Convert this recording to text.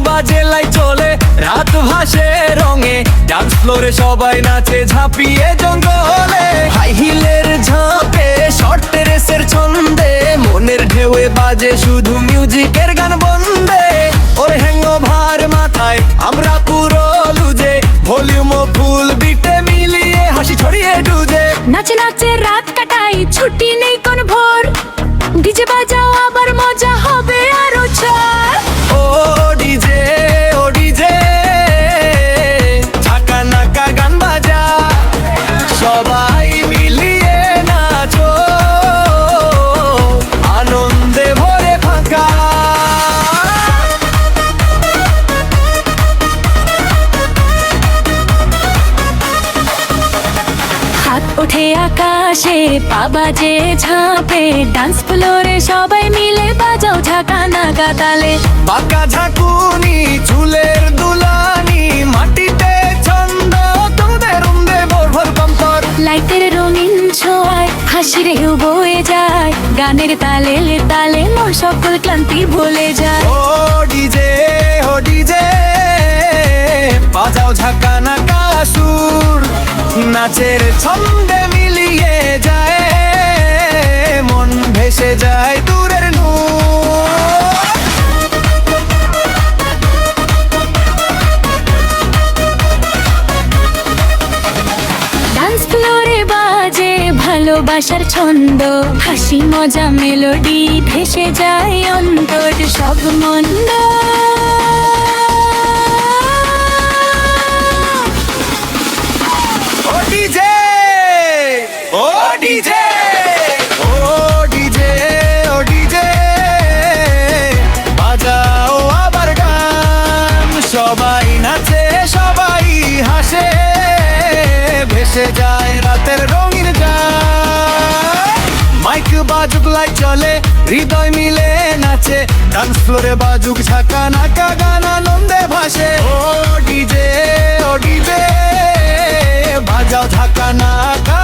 বাজে লাই চলে রাত ভাসে রঙে, ডান্স ফ্লোরে সবাই নাচে ঝাঁপিয়ে জঙ্গলে। হাই হিলের ঝাঁপে শর্ট রেসের ছন্দে, মনের ঢেউয়ে বাজে শুধু মিউজিকের গান বন্দে। ওর হ্যাংওভার মাথায় আমরা পুরো লুজে, ভলিউম ফুল বিটে মিলিয়ে হাসি ছড়িয়ে ডুজে। নাচে নাচে রাত কাটাই, ছুটি নেই কোন ভোর, ডিজে বাজাও আবার মজা হবে আরো ছাড়। ও ডিজে ও ডিজে, ঝাঁকা নাকা গান বাজা, সবাই মিলিয়ে নাচো, আনন্দে ভরে ফাঁকা। হাত ওঠে আকাশে, পা বাজে ঝাঁপে, ডান্স ফ্লোরে সবাই মিলে বাজাও ঝাঁকা নাকা তালে। বাঁকা ঝাঁকুনি চুলের দুলানি, মাটিতে ছন্দ তোদের উন্দে ভোর ভোর কম্পর। লাইটের রঙিন ছোঁয়ায় হাসির ঢেউ বয়ে যায়, গানের তালে তালে মন সকল ক্লান্তি ভুলে যায়। ও ডিজে ও ডিজে, বাজাও ঝাঁকা নাকা সুর, নাচের ছন্দে মিলিয়ে যায়, মন ভেসে যায় দূরের নূর। ডান্স ফ্লোরে বাজে ভালোবাসার ছন্দ, হাসি মজা মেলোডি ভেসে যায় অন্তর সব মন্দ। ও ডিজে ও ডিজে ও ডিজে ও ডিজে, বাজাও আবার গান, সবাই নাচে সবাই হাসে, ভেসে যায় রাতের রঙিন গান। মাইক বাজুক লাই চলে, হৃদয় মিলে নাচে, ডান্স ফ্লোরে বাজুক ঝাঁকা নাকা গান আনন্দে ভাসে। ও ডিজে ও ডিজে, বাজাও ঝাঁকা নাকা